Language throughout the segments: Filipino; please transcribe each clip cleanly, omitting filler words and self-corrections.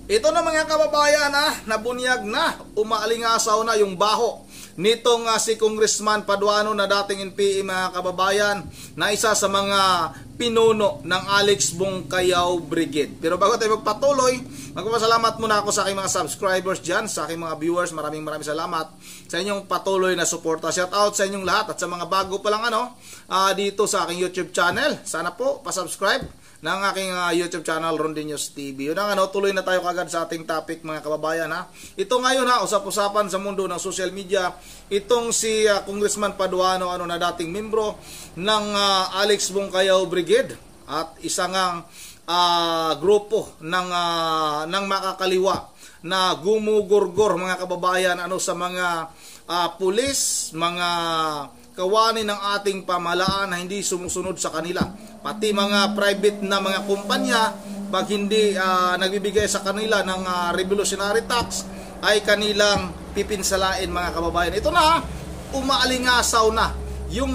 Ito na mga kababayan, nabunyag na, umaalingasaw na yung baho nitong si Congressman Paduano na dating NPA mga kababayan, na isa sa mga pinuno ng Alex Bongkayaw Brigade. Pero bago tayo magpatuloy, magpapasalamat muna ako sa aking mga subscribers dyan, sa aking mga viewers. Maraming salamat sa inyong patuloy na suporta. Shout out sa inyong lahat at sa mga bago pa lang dito sa aking YouTube channel. Sana po pasubscribe ng aking YouTube channel, Ronde News TV. Yun ang tuloy na tayo kagad sa ating topic mga kababayan. Ito ngayon usap-usapan sa mundo ng social media, itong si Congressman Paduano na dating membro ng Alex Bongkayaw Brigade at isang grupo ng makakaliwa na gumugurgor mga kababayan sa mga pulis, mga kawani ng ating pamahalaan na hindi sumusunod sa kanila. Pati mga private na mga kumpanya, pag hindi nagbibigay sa kanila ng revolutionary tax, ay kanilang pipinsalain mga kababayan. Ito na, umaalingasaw na yung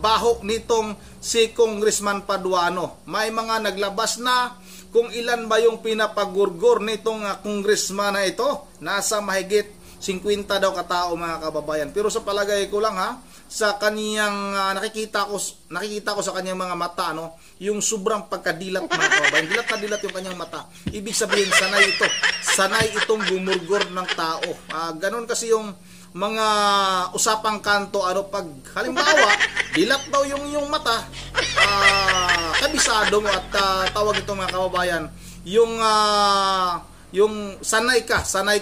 baho nitong si Congressman Paduano. May mga naglabas na kung ilan ba yung pinapagurgor nitong congressman na ito. Nasa mahigit 50 daw katao mga kababayan. Pero sa palagay ko lang sa kaniyang nakikita ko sa kaniyang mga mata yung sobrang pagkadilat mga kababayan. Dilat na dilat yung kaniyang mata. Ibig sabihin sanay itong gumurgor ng tao. Ganon kasi yung mga usapang kanto pag halimbawa dilat daw yung mata, kabisado mo at tawag ito mga kababayan, yung sanay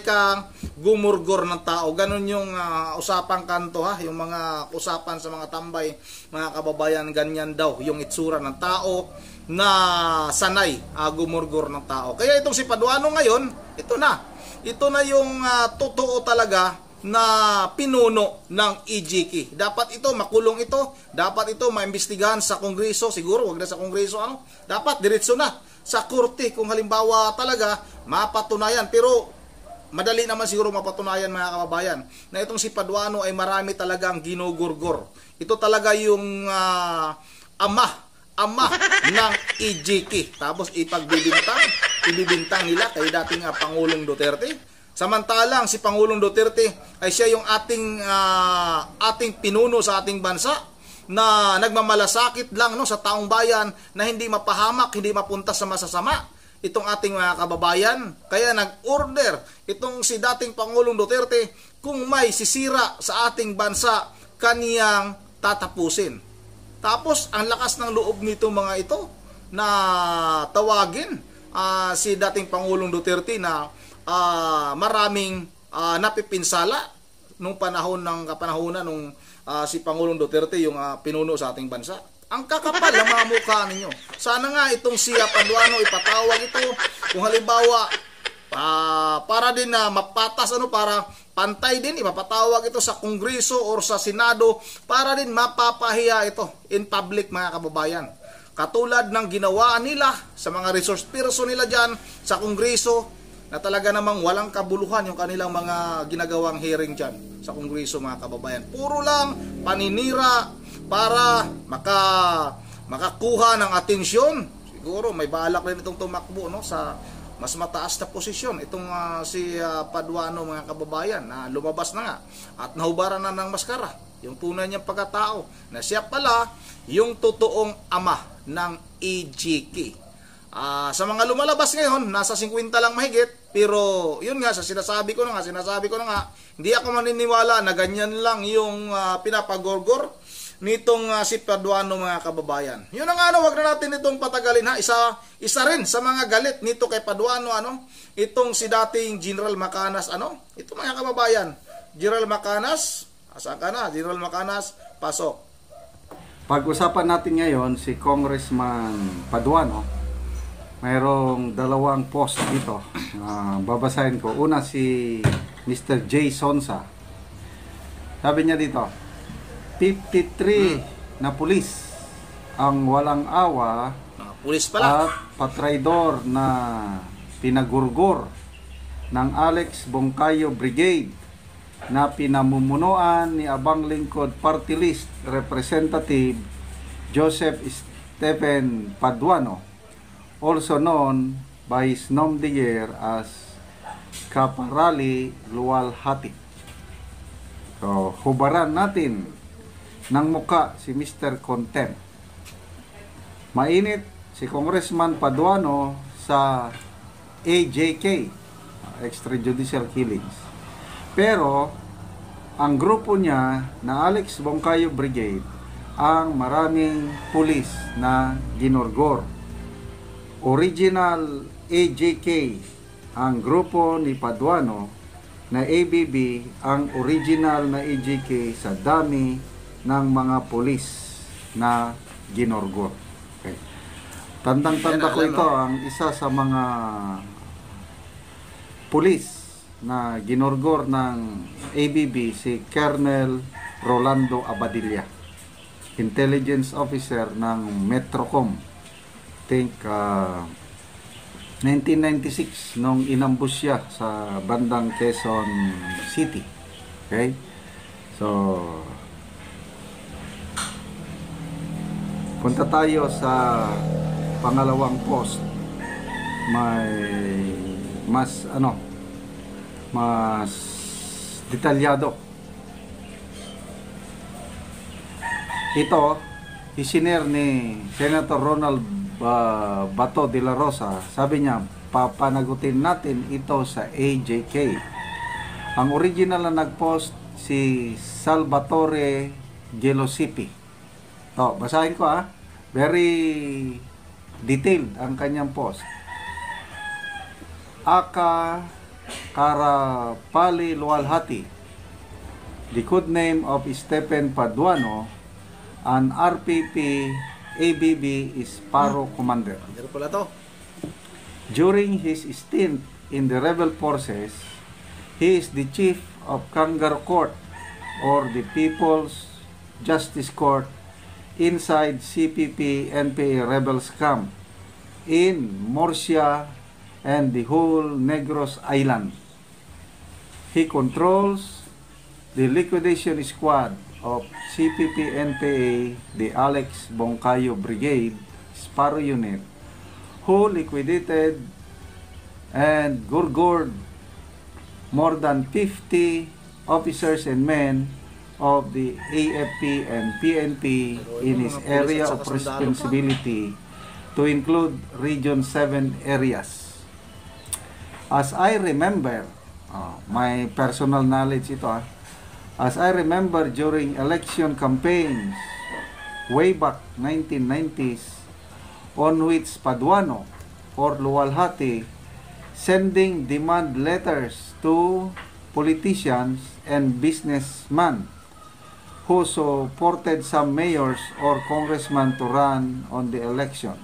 ka gumurgor ng tao. Ganun yung usapang kanto yung mga usapan sa mga tambay mga kababayan, ganyan daw yung itsura ng tao na sanay gumurgor ng tao. Kaya itong si Paduano ngayon, ito na yung totoo talaga na pinuno ng EJK. Dapat ito makulong ito, dapat ito maimbestigahan sa Kongreso, siguro wag na sa Kongreso dapat diretso na sa korte kung halimbawa talaga mapatunayan. Pero madali naman siguro mapatunayan mga kababayan na itong si Paduano ay marami talagang ginugurgor. Ito talaga yung ama ng EJK. Tapos ibibintang nila kay dating Pangulong Duterte. Samantalang si Pangulong Duterte ay siya yung ating pinuno sa ating bansa na nagmamalasakit lang sa taong bayan na hindi mapahamak, hindi mapunta sa masasama itong ating mga kababayan. Kaya nag-order itong si dating Pangulong Duterte, kung may sisira sa ating bansa, kaniyang tatapusin. Tapos ang lakas ng loob nito mga ito na tawagin si dating Pangulong Duterte na maraming napipinsala nung panahon ng kapanahunan nung si Pangulong Duterte yung pinuno sa ating bansa. Ang kakapal ng mga mukha ninyo. Sana nga itong si Paduano ipatawag ito kung halimbawa para din na mapatas para pantay din, ipapatawag ito sa Kongreso or sa Senado para din mapapahiya ito in public mga kababayan. Katulad ng ginawa nila sa mga resource person nila dyan sa Kongreso, na talaga namang walang kabuluhan yung kanilang mga ginagawang hearing dyan sa Kongreso mga kababayan. Puro lang paninira para makakuha ng atensyon. Siguro may balak rin itong tumakbo sa mas mataas na posisyon. Itong si Paduano mga kababayan na lumabas na nga at nahubaran na ng maskara yung tunay niyang pagkatao na siya pala yung totoong ama ng EJK. Sa mga lumalabas ngayon, nasa 50 lang mahigit, pero yun nga, sinasabi ko na nga, hindi ako maniniwala na ganyan lang yung pinapagorgor nitong si Paduano mga kababayan. Yun ang wag na natin itong patagalin isa rin sa mga galit nito kay Paduano itong si dating General Macanas ito mga kababayan, General Macanas, asa ka na General Macanas, pasok. Pag-usapan natin ngayon si Congressman Paduano. Mayroong dalawang post dito. Babasahin ko. Una si Mr. J. Sonsa. Sabi niya dito, 53 na pulis ang walang awa pulis pala at patraidor na pinagurgor ng Alex Bongkayaw Brigade na pinamumunuan ni Abang Lingkod Party List Representative Joseph Stephen Paduano, also known by his nom de guerre as Kaparali Luwalhati. So, hubaran natin ng muka si Mr. Contempt. Mainit si Congressman Paduano sa AJK, extrajudicial killings. Pero, ang grupo niya na Alex Bongkayo Brigade ang maraming pulis na ginorgor. Original AJK ang grupo ni Paduano, na ABB ang original na AJK sa dami ng mga pulis na ginorgor. Okay. Tandang-tanda ko ito, ang isa sa mga pulis na ginorgor ng ABB, si Colonel Rolando Abadilla, intelligence officer ng Metrocom. Think 1996 nung inambush siya sa bandang Quezon City. Okay? So, punta tayo sa pangalawang post. May mas detalyado. Ito, isinare ni Senator Ronald Bato de la Rosa. Sabi niya, papanagutin natin ito sa AJK. Ang original na nagpost si Salvatore Gelosipi. Basahin ko very detailed ang kanyang post. Aka Karapali Luwalhati, the code name of Stephen Paduano, an RPP ABB Sparrow commander. During his stint in the rebel forces, he is the chief of Kangaroo Court, or the People's Justice Court, inside CPP-NPA rebels camp in Murcia and the whole Negros Island. He controls the liquidation squad of CPP-NPA, the Alex Bongkayo Brigade Sparrow Unit, who liquidated and gorgored more than 50 officers and men of the AFP and PNP in his area of responsibility, to include Region 7 areas. As I remember, my personal knowledge ito as I remember, during election campaigns way back 1990s, on which Paduano or Luwalhati sending demand letters to politicians and businessmen who supported some mayors or congressmen to run on the election.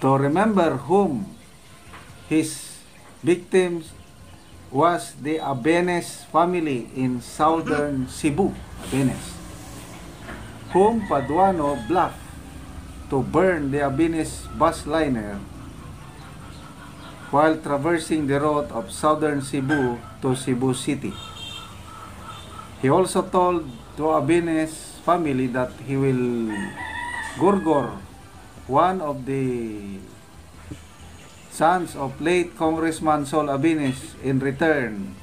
To remember whom his victims was the Abenes family in southern Cebu, Abenes, whom Paduano bluffed to burn the Abenes bus liner while traversing the road of southern Cebu to Cebu City. He also told to Abenes family that he will gorgor one of the sons of late Congressman Sol Abenes in return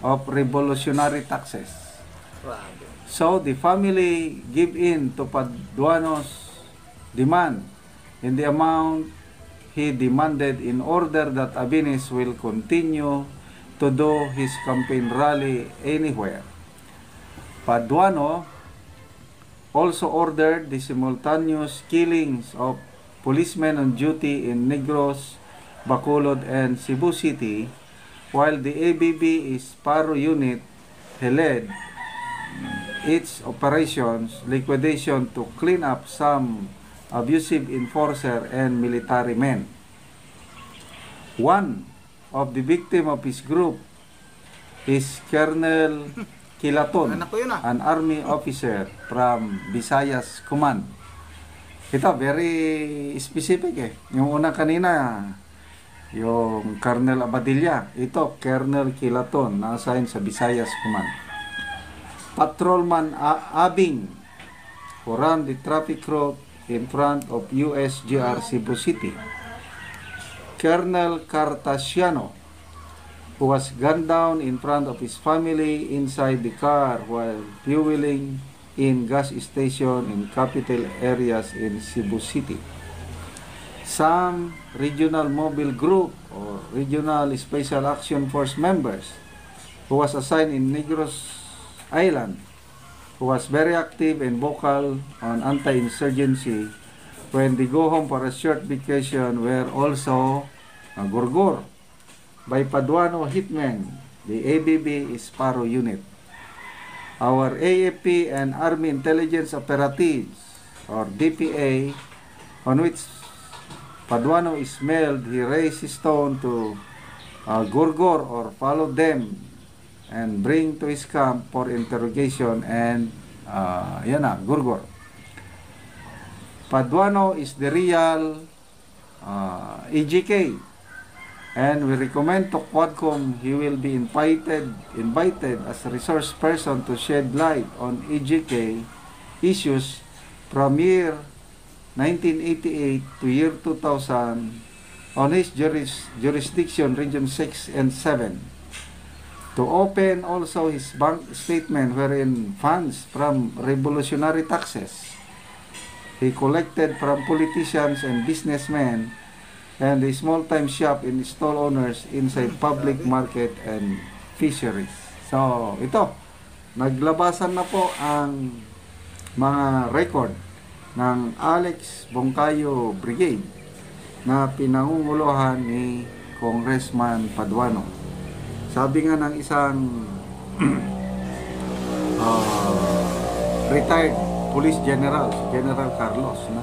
of revolutionary taxes. So the family give in to Paduano's demand in the amount he demanded, in order that Abenes will continue to do his campaign rally anywhere. Paduano also ordered the simultaneous killings of policemen on duty in Negros, Bacolod, and Cebu City, while the ABB Sparrow Unit led its operations liquidation to clean up some abusive enforcer and military men. One of the victim of his group is Colonel Kilaton, an army officer from Visayas Command. Ito, very specific Yung una kanina, yung Colonel Abadilla. Ito, Colonel Kilaton, na-assign sa Visayas Command. Patrolman Abing, who ran the traffic route in front of USGR Cebu City. Colonel Cartasiano, who was gunned down in front of his family inside the car while fueling in gas station in capital areas in Cebu City. Some regional mobile group or regional special action force members who was assigned in Negros Island, who was very active and vocal on anti-insurgency when they go home for a short vacation, were also gurgur by Paduano hitmen, the ABB Sparrow unit. Our AFP and Army Intelligence Operatives, or DPA, on which Paduano is mailed, he raised his stone to gurgur or follow them and bring to his camp for interrogation and gurgur. Paduano is the real EGK, and we recommend to Quadcom he will be invited as a resource person to shed light on EGK issues from year 1988 to year 2000 on his jurisdiction, Region 6 and 7. To open also his bank statement wherein funds from revolutionary taxes he collected from politicians and businessmen and a small-time shop in stall owners inside public market and fisheries. So, ito, naglabasan na po ang mga record ng Alex Bongcayo Brigade na pinangunguluhan ni Congressman Paduano. Sabi nga ng isang retired police general, General Carlos, na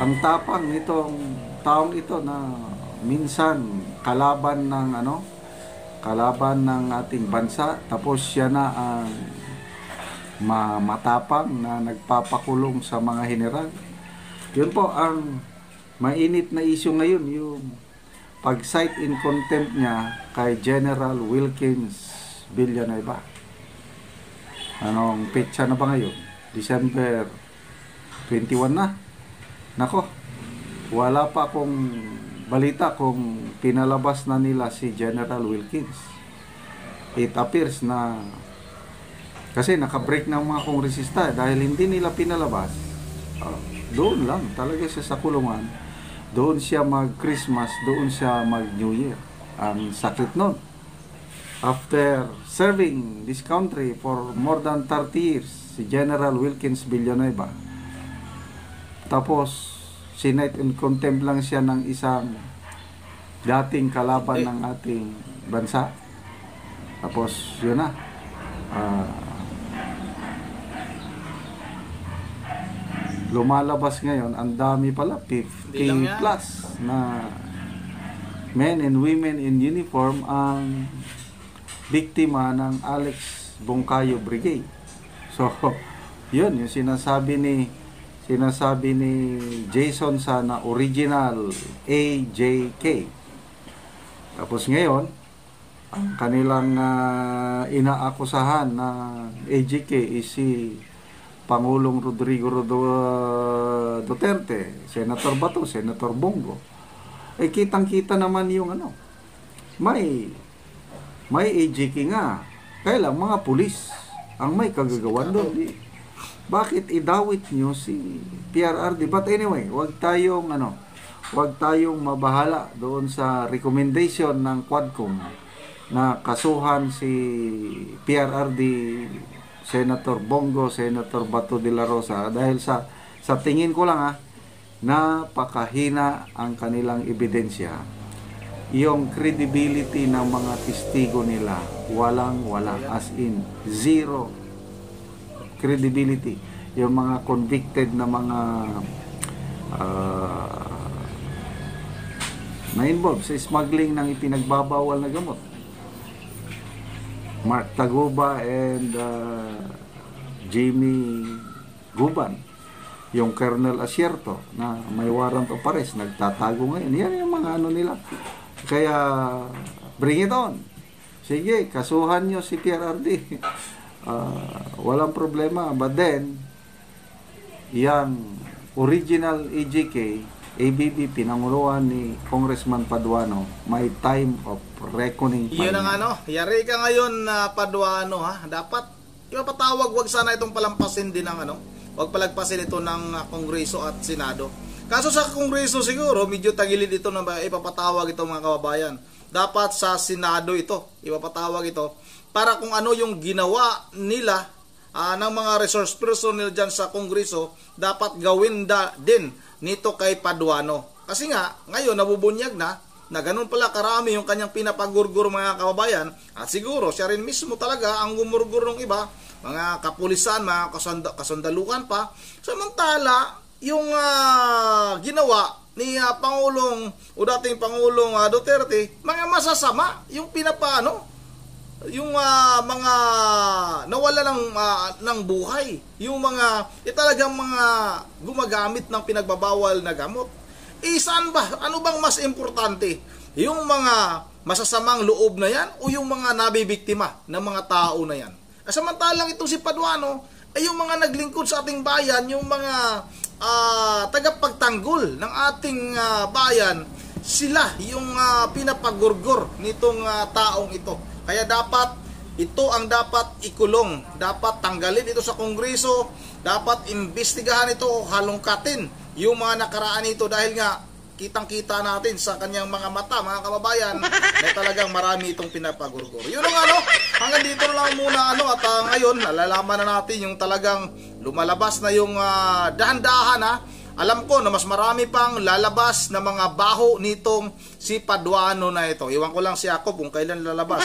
ang tapang nitong taong ito na minsan kalaban ng ating bansa, tapos siya na ang matapang na nagpapakulong sa mga general. Yun po ang mainit na issue ngayon, yung pag-cite in contempt niya kay General Wilkins Villanueva. Anong petsa na ba ngayon? December 21 na. Nako, wala pa akong balita kung pinalabas na nila si General Wilkins. It appears na kasi nakabreak ng mga kongresista dahil hindi nila pinalabas. Doon lang talaga siya sa kulungan. Doon siya mag-Christmas, doon siya mag-New Year. Ang sakit nun. After serving this country for more than 30 years, si General Wilkins Villanueva, tapos sinite in contempt lang siya ng isang dating kalaban ng ating bansa. Tapos yun na, lumalabas ngayon, ang dami pala, 50 plus na men and women in uniform ang biktima ng Alex Bongcayo Brigade. So yun yung sinasabi ni Jason sana, original AJK. Tapos ngayon, ang kanilang inaakusahan na AJK is si Pangulong Rodrigo Duterte, Senator Bato, Senator Bongo. Kitang-kita naman yung may AJK nga. Kaya lang mga pulis ang may kagagawan doon. Bakit idawit nyo si PRRD? But anyway, wag tayong mabahala doon sa recommendation ng Quadcom na kasuhan si PRRD, Senator Bongo, Senator Bato de la Rosa, dahil sa tingin ko lang napakahina ang kanilang ebidensya. Yung credibility ng mga testigo nila walang as in zero credibility. Yung mga convicted na mga na-involve sa smuggling ng ipinagbabawal na gamot, Mark Taguba and Jamie Guban, yung Colonel Asierto na may warrant of arrest, nagtatago ngayon. Yan yung mga nila. Kaya bring it on. Sige, kasuhan nyo si PRRD. Walang problema. But then, yung original EJK, ABB, pinanguluhan ni Congressman Paduano, may time of reckoning pa Yun rin. ang yari ka ngayon na Paduano ha. Dapat ipapatawag, wag sana itong palampasin din ng wag palagpasin ito ng Kongreso at Senado. Kaso sa Kongreso siguro medyo tagilid ito na ipapatawag ito mga kababayan. Dapat sa Senado ito, ipapatawag ito para kung ano yung ginawa nila ng mga resource personnel dyan sa Kongreso, dapat gawin din nito kay Paduano. Kasi nga, ngayon nabubunyag na ganun pala karami yung kanyang pinapagurgur mga kababayan, at siguro siya rin mismo talaga ang gumurgur ng iba, mga kapulisan, mga kasundalukan pa. Samantala, yung ginawa ni Pangulong o dating Pangulong Duterte, mga masasama, yung yung mga nawala ng buhay, yung mga talagang mga gumagamit ng pinagbabawal na gamot. Saan ba? Ano bang mas importante? Yung mga masasamang loob na yan o yung mga nabibiktima ng mga tao na yan? Samantalang itong si Paduano ay yung mga naglingkod sa ating bayan, yung mga tagapagtanggol ng ating bayan, sila yung pinapagurgur nitong taong ito. Kaya dapat ito ang dapat ikulong, dapat tanggalin ito sa Kongreso, dapat imbestigahan ito o halongkatin yung mga nakaraan nito, dahil nga kitang-kita natin sa kanyang mga mata, mga kababayan, na talagang marami itong pinapagurgur. Yun ang hanggang dito na lang muna at ngayon nalalaman na natin yung talagang lumalabas na yung dahan-dahan Alam ko na mas marami pang lalabas na mga baho nitong si Paduano na ito. Iwan ko lang si Akop kung kailan lalabas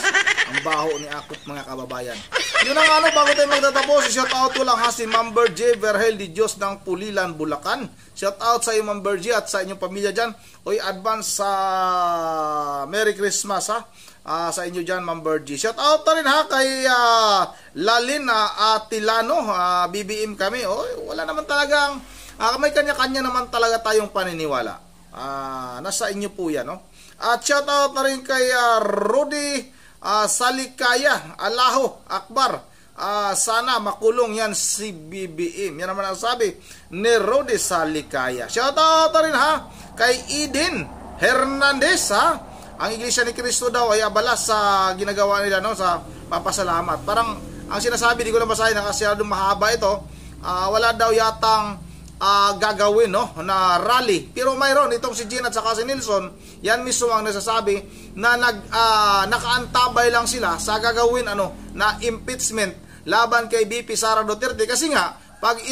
ang baho ni Akop, mga kababayan. Yun ang bago tayo magtatapos, shout out ko lang si Ma'am J. Verhel di Diyos ng Pulilan, Bulacan. Shout out sa iyo Ma'am J at sa inyong pamilya dyan. Oy, advance sa Merry Christmas sa inyo dyan Ma'am J. Shout out na rin kay Lalin Tilano, BBM kami. Oy, wala naman talagang may kanya-kanya naman talaga tayong paniniwala. Nasa inyo po yan, At shout out na rin kay Rudy Salikaya, Allahu Akbar. Sana makulong yan si BBM. Yan naman ang sabi ni Rudy Salikaya. Shout out na rin kay Eden Hernandez, Ang Iglesia ni Cristo daw ay abala sa ginagawa nila, sa papasalamat. Parang ang sinasabi, di ko lang basahin kasi mahaba ito. Wala daw yatang gagawin na rally, pero mayroon itong si Jean at saka si Nelson, yan mismo ang nasasabi na nakaantabay lang sila sa gagawin na impeachment laban kay VP Sara Duterte, kasi nga pag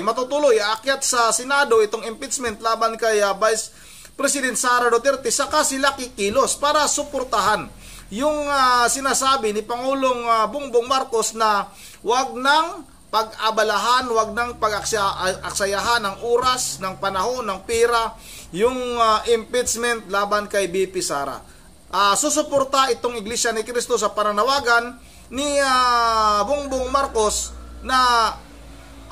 matutuloy aakyat sa Senado itong impeachment laban kay Vice President Sara Duterte, saka sila kikilos para suportahan yung sinasabi ni Pangulong Bongbong Marcos na wag nang pag-abalahan, wag nang pag-aksayahan ng oras, ng panahon, ng pera, yung impeachment laban kay BP Sara. Susuporta itong Iglesia ni Cristo sa pananawagan ni Bongbong Marcos na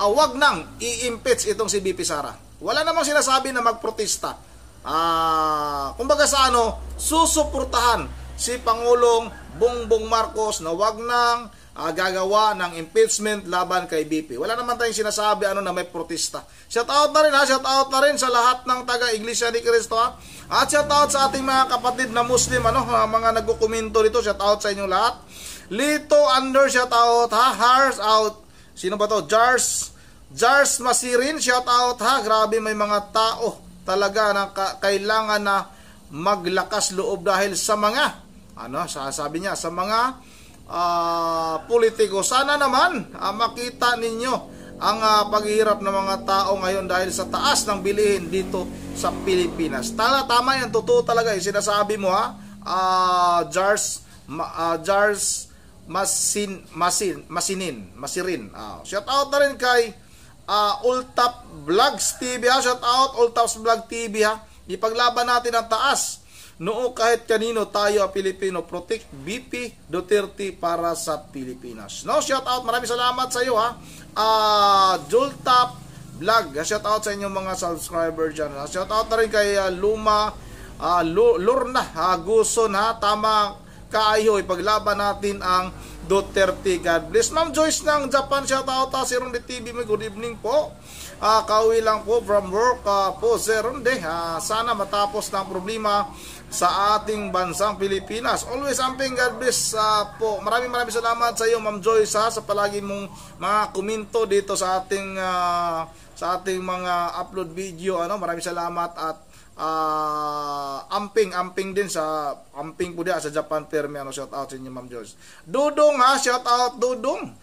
wag nang i-impeach itong si BP Sara. Wala namang sinasabi na magprotesta. Kumbaga sa susuportahan si Pangulong Bongbong Marcos na wag nang gagawa ng impeachment laban kay BP. Wala naman tayong sinasabi na may protesta. Shout out na rin sa lahat ng taga-Iglesia ni Cristo at shout out sa ating mga kapatid na Muslim mga nagko-komento dito. Shout out sa inyong lahat. Lito Under, shout out Hearts out. Sino ba to? Jars Masirin, shout out Grabe, may mga tao talaga na kailangan na maglakas loob dahil sa mga sasabi niya sa mga politiko. Sana naman makita ninyo ang paghihirap ng mga tao ngayon dahil sa taas ng bilihin dito sa Pilipinas. Tama yan, totoo talaga yung sinasabi mo Jars Masirin. Shout out na rin kay Ultap Vlogs TV, shout out Ultap's Vlog TV Ipaglaban natin ang taas noo kahit kanino, tayo Pilipino. Protect BP Duterte para sa Pilipinas. Shout out, maraming salamat sa iyo Jultap Vlog, shout out sa inyong mga subscriber dyan. Shout out na rin kay Lorna Guson tama kaayo, ipaglaban natin ang Duterte. God bless. Ma'am Joyce ng Japan, shout out si Ronde TV, good evening po. Kauwi lang po from work po, Sir Ronde. Sana matapos ng problema sa ating bansang Pilipinas. Always amping God bless po. Maraming salamat sa iyo, Ma'am Joyce, sa palagi mong mga komento dito sa ating mga upload video. Maraming salamat at amping din sa amping po sa Japan Permi. Shout out sa inyo, Ma'am Joyce. Dudong shout out Dudong.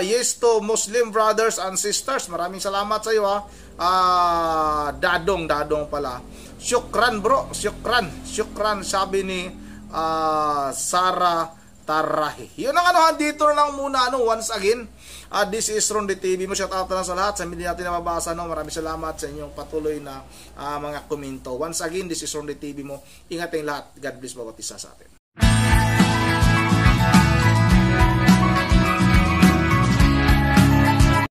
Yes to Muslim brothers and sisters. Maraming salamat sa iyo Dadong pala. Syukran bro, syukran sabi ni Sara Tarahi. Yun ang dito na lang muna once again. This is Ronde TV mo. Shout out na sa lahat sa hindi natin nababasa. Maraming salamat sa inyong patuloy na mga komento. Once again, this is Ronde TV mo. Ingat tayong lahat. God bless bawat isa sa atin.